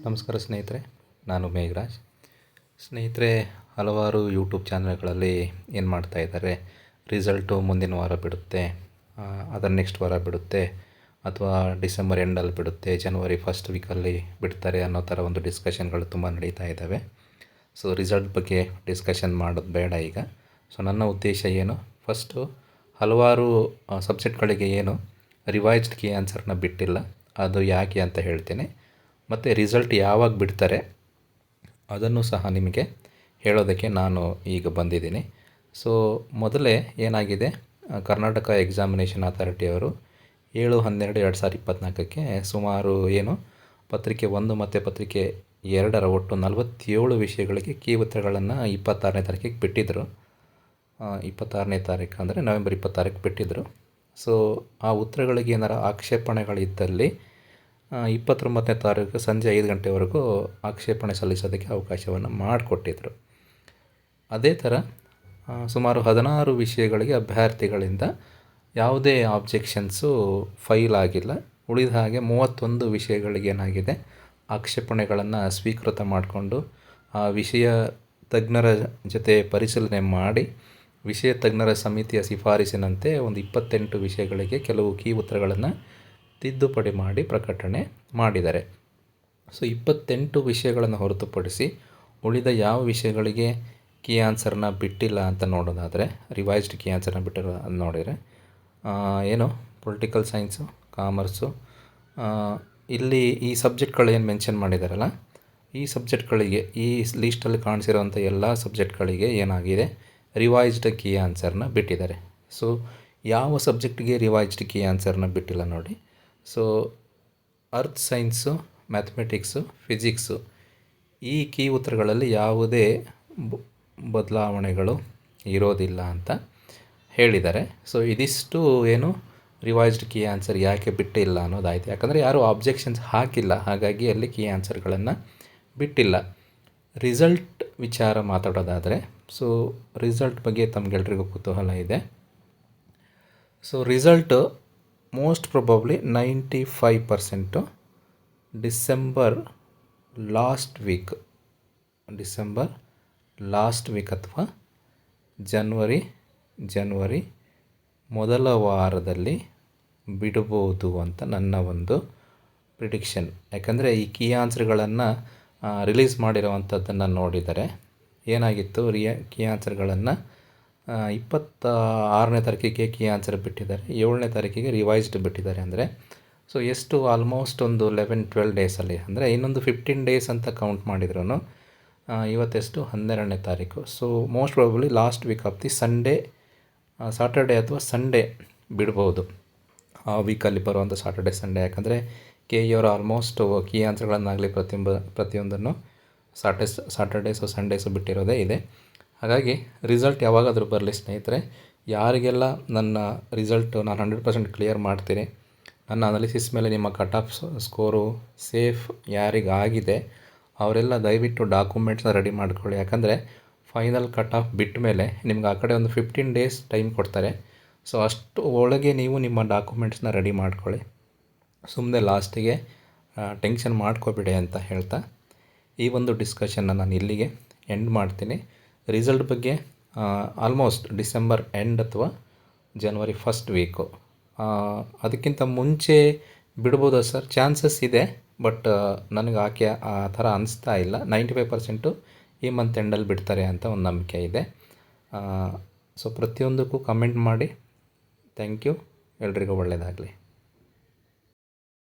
ನಮಸ್ಕಾರ ಸ್ನೇಹಿತರೆ, ನಾನು ಮೇಘರಾಜ್. ಸ್ನೇಹಿತರೆ, ಹಲವಾರು ಯೂಟ್ಯೂಬ್ ಚಾನಲ್ಗಳಲ್ಲಿ ಏನು ಮಾಡ್ತಾಯಿದ್ದಾರೆ, ರಿಸಲ್ಟು ಮುಂದಿನ ವಾರ ಬಿಡುತ್ತೆ, ಅದರ ನೆಕ್ಸ್ಟ್ ವಾರ ಬಿಡುತ್ತೆ, ಅಥವಾ ಡಿಸೆಂಬರ್ ಎಂಡಲ್ಲಿ ಬಿಡುತ್ತೆ, ಜನವರಿ ಫಸ್ಟ್ ವೀಕಲ್ಲಿ ಬಿಡ್ತಾರೆ ಅನ್ನೋ ಥರ ಒಂದು ಡಿಸ್ಕಷನ್ಗಳು ತುಂಬ ನಡೀತಾ ಇದ್ದಾವೆ. ಸೊ ರಿಸಲ್ಟ್ ಬಗ್ಗೆ ಡಿಸ್ಕಷನ್ ಮಾಡೋದು ಬೇಡ ಈಗ. ಸೊ ನನ್ನ ಉದ್ದೇಶ ಏನು, ಫಸ್ಟು ಹಲವಾರು ಸಬ್ಜೆಕ್ಟ್ಗಳಿಗೆ ಏನು ರಿವೈಸ್ಡ್ ಕೀ ಆನ್ಸರ್ನ ಬಿಟ್ಟಿಲ್ಲ, ಅದು ಯಾಕೆ ಅಂತ ಹೇಳ್ತೇನೆ. ಮತ್ತು ರಿಸಲ್ಟ್ ಯಾವಾಗ ಬಿಡ್ತಾರೆ ಅದನ್ನು ಸಹ ನಿಮಗೆ ಹೇಳೋದಕ್ಕೆ ನಾನು ಈಗ ಬಂದಿದ್ದೀನಿ. ಸೊ ಮೊದಲೇ ಏನಾಗಿದೆ, ಕರ್ನಾಟಕ ಎಕ್ಸಾಮಿನೇಷನ್ ಅಥಾರಿಟಿಯವರು 7/12/2024ಕ್ಕೆ ಸುಮಾರು ಪತ್ರಿಕೆ 1 ಮತ್ತು ಪತ್ರಿಕೆ 2ರ ಒಟ್ಟು 47 ವಿಷಯಗಳಿಗೆ ಕೀ ಉತ್ತರಗಳನ್ನು 26ನೇ ತಾರೀಕಿಗೆ ಬಿಟ್ಟಿದ್ದರು. 26ನೇ ತಾರೀಕು ಅಂದರೆ ನವೆಂಬರ್ 26ಕ್ಕೆ ಬಿಟ್ಟಿದ್ದರು. ಸೊ ಆ ಉತ್ತರಗಳಿಗೆ ಏನಾರ ಆಕ್ಷೇಪಣೆಗಳಿದ್ದಲ್ಲಿ 29ನೇ ತಾರೀಕು ಸಂಜೆ 5 ಗಂಟೆವರೆಗೂ ಆಕ್ಷೇಪಣೆ ಸಲ್ಲಿಸೋದಕ್ಕೆ ಅವಕಾಶವನ್ನು ಮಾಡಿಕೊಟ್ಟಿದ್ರು. ಅದೇ ಥರ ಸುಮಾರು 16 ವಿಷಯಗಳಿಗೆ ಅಭ್ಯರ್ಥಿಗಳಿಂದ ಯಾವುದೇ ಆಬ್ಜೆಕ್ಷನ್ಸು ಫೈಲ್ ಆಗಿಲ್ಲ. ಉಳಿದ ಹಾಗೆ 31 ವಿಷಯಗಳಿಗೆ ಏನಾಗಿದೆ, ಆಕ್ಷೇಪಣೆಗಳನ್ನು ಸ್ವೀಕೃತ ಮಾಡಿಕೊಂಡು ಆ ವಿಷಯ ತಜ್ಞರ ಜೊತೆ ಪರಿಶೀಲನೆ ಮಾಡಿ ವಿಷಯ ತಜ್ಞರ ಸಮಿತಿಯ ಶಿಫಾರಸಿನಂತೆ ಒಂದು 28 ವಿಷಯಗಳಿಗೆ ಕೆಲವು ಕೀ ಉತ್ತರಗಳನ್ನು ತಿದ್ದುಪಡಿ ಮಾಡಿ ಪ್ರಕಟಣೆ ಮಾಡಿದ್ದಾರೆ. ಸೊ 28 ವಿಷಯಗಳನ್ನು ಹೊರತುಪಡಿಸಿ ಉಳಿದ ಯಾವ ವಿಷಯಗಳಿಗೆ ಕೀ ಆನ್ಸರ್ನ ಬಿಟ್ಟಿಲ್ಲ ಅಂತ ನೋಡೋದಾದರೆ, ರಿವೈಸ್ಡ್ ಕೀ ಆನ್ಸರ್ನ ಬಿಟ್ಟಿರೋ ಅದು ನೋಡಿದರೆ ಪೊಲಿಟಿಕಲ್ ಸೈನ್ಸು, ಕಾಮರ್ಸು, ಇಲ್ಲಿ ಈ ಸಬ್ಜೆಕ್ಟ್ಗಳು ಏನು ಮೆನ್ಷನ್ ಮಾಡಿದಾರಲ್ಲ, ಈ ಸಬ್ಜೆಕ್ಟ್ಗಳಿಗೆ ಈ ಲೀಸ್ಟಲ್ಲಿ ಕಾಣಿಸಿರೋಂಥ ಎಲ್ಲ ಸಬ್ಜೆಕ್ಟ್ಗಳಿಗೆ ಏನಾಗಿದೆ, ರಿವೈಸ್ಡ್ ಕೀ ಆನ್ಸರ್ನ ಬಿಟ್ಟಿದ್ದಾರೆ. ಸೊ ಯಾವ ಸಬ್ಜೆಕ್ಟಿಗೆ ರಿವೈಸ್ಡ್ ಕೀ ಆನ್ಸರ್ನ ಬಿಟ್ಟಿಲ್ಲ ನೋಡಿ. So earth science, mathematics, physics, ಈ ಕೀ ಉತ್ತರಗಳಲ್ಲಿ ಯಾವುದೇ ಬದಲಾವಣೆಗಳು ಇರೋದಿಲ್ಲ ಅಂತ ಹೇಳಿದ್ದಾರೆ. ಸೊ ಇದಿಷ್ಟು ರಿವೈಸ್ಡ್ ಕೀ ಆನ್ಸರ್ ಯಾಕೆ ಬಿಟ್ಟಿಲ್ಲ ಅನ್ನೋದಾಯಿತು. ಯಾಕಂದರೆ ಯಾರೂ ಆಬ್ಜೆಕ್ಷನ್ಸ್ ಹಾಕಿಲ್ಲ, ಹಾಗಾಗಿ ಅಲ್ಲಿ ಕೀ ಆನ್ಸರ್ಗಳನ್ನು ಬಿಟ್ಟಿಲ್ಲ. ರಿಸಲ್ಟ್ ವಿಚಾರ ಮಾತಾಡೋದಾದರೆ, ಸೊ ರಿಸಲ್ಟ್ ಬಗ್ಗೆ ತಮಗೆಲ್ರಿಗೂ ಕುತೂಹಲ ಇದೆ. So result most probably 95% December last week ಅಥವಾ ಜನವರಿ ಮೊದಲ ವಾರದಲ್ಲಿ ಬಿಡ್ಬೋದು ಅಂತ ನನ್ನ ಒಂದು ಪ್ರಿಡಿಕ್ಷನ್. ಯಾಕಂದರೆ ಈ ಕೀ ಆನ್ಸರ್ಗಳನ್ನು ರಿಲೀಸ್ ಮಾಡಿರೋವಂಥದ್ದನ್ನು ನೋಡಿದರೆ ಏನಾಗಿತ್ತು, ಕೀ ಆನ್ಸರ್ಗಳನ್ನು 26ನೇ ತಾರೀಕಿಗೆ ಕೀ ಆನ್ಸರ್ ಬಿಟ್ಟಿದ್ದಾರೆ, 7ನೇ ತಾರೀಕಿಗೆ ರಿವೈಸ್ಡ್ ಬಿಟ್ಟಿದ್ದಾರೆ. ಅಂದರೆ ಸೊ ಎಷ್ಟು ಆಲ್ಮೋಸ್ಟ್ ಒಂದು 11-12 ಡೇಸಲ್ಲಿ, ಅಂದರೆ ಇನ್ನೊಂದು 15 ಡೇಸ್ ಅಂತ ಕೌಂಟ್ ಮಾಡಿದ್ರು. ಇವತ್ತೆಷ್ಟು 12ನೇ ತಾರೀಕು. So most probably last week of the Saturday ಅಥವಾ ಸಂಡೇ ಬಿಡ್ಬೋದು. ಆ ವೀಕಲ್ಲಿ ಬರುವಂಥ ಸಾಟರ್ಡೆ ಸಂಡೇ. ಯಾಕಂದರೆ ಕೆ ಇವರು ಆಲ್ಮೋಸ್ಟ್ ಕೀ ಆನ್ಸರ್ಗಳನ್ನಾಗಲಿ ಪ್ರತಿಯೊಂದನ್ನು ಸಾಟರ್ಡೇಸು ಸಂಡೇಸು ಬಿಟ್ಟಿರೋದೇ ಇದೆ. ಹಾಗಾಗಿ ರಿಸಲ್ಟ್ ಯಾವಾಗಾದರೂ ಬರಲಿ ಸ್ನೇಹಿತರೆ, ಯಾರಿಗೆಲ್ಲ ನನ್ನ ರಿಸಲ್ಟು ನಾನು 100% ಕ್ಲಿಯರ್ ಮಾಡ್ತೀನಿ, ನನ್ನ ಅನಾಲಿಸಿಸ್ ಮೇಲೆ ನಿಮ್ಮ ಕಟ್ ಆಫ್ ಸ್ಕೋರು ಸೇಫ್ ಯಾರಿಗಾಗಿದೆ ಅವರೆಲ್ಲ ದಯವಿಟ್ಟು ಡಾಕ್ಯುಮೆಂಟ್ಸ್ನ ರೆಡಿ ಮಾಡ್ಕೊಳ್ಳಿ. ಯಾಕಂದರೆ ಫೈನಲ್ ಕಟ್ ಆಫ್ ಬಿಟ್ಟ ಮೇಲೆ ನಿಮ್ಗೆ ಆ ಕಡೆ ಒಂದು 15 ಡೇಸ್ ಟೈಮ್ ಕೊಡ್ತಾರೆ. ಸೊ ಅಷ್ಟು ಒಳಗೆ ನೀವು ನಿಮ್ಮ ಡಾಕ್ಯುಮೆಂಟ್ಸ್ನ ರೆಡಿ ಮಾಡ್ಕೊಳ್ಳಿ. ಸುಮ್ಮನೆ ಲಾಸ್ಟಿಗೆ ಟೆನ್ಷನ್ ಮಾಡ್ಕೋಬೇಡಿ ಅಂತ ಹೇಳ್ತಾ ಈ ಒಂದು ಡಿಸ್ಕಷನ್ನ ನಾನು ಇಲ್ಲಿಗೆ ಎಂಡ್ ಮಾಡ್ತೀನಿ. ರಿಸಲ್ಟ್ ಬಗ್ಗೆ ಆಲ್ಮೋಸ್ಟ್ ಡಿಸೆಂಬರ್ ಎಂಡ್ ಅಥವಾ ಜನವರಿ ಫಸ್ಟ್ ವೀಕು, ಅದಕ್ಕಿಂತ ಮುಂಚೆ ಬಿಡ್ಬೋದಾ ಸರ್? ಚಾನ್ಸಸ್ ಇದೆ, ಬಟ್ ನನಗೆ ಆ ಥರ ಅನಿಸ್ತಾ ಇಲ್ಲ. 95% ಈ ಮಂತ್ ಎಂಡಲ್ಲಿ ಬಿಡ್ತಾರೆ ಅಂತ ಒಂದು ನಂಬಿಕೆ ಇದೆ. ಸೊ ಪ್ರತಿಯೊಂದಕ್ಕೂ ಕಮೆಂಟ್ ಮಾಡಿ. Thank you. ಎಲ್ರಿಗೂ ಒಳ್ಳೆಯದಾಗಲಿ.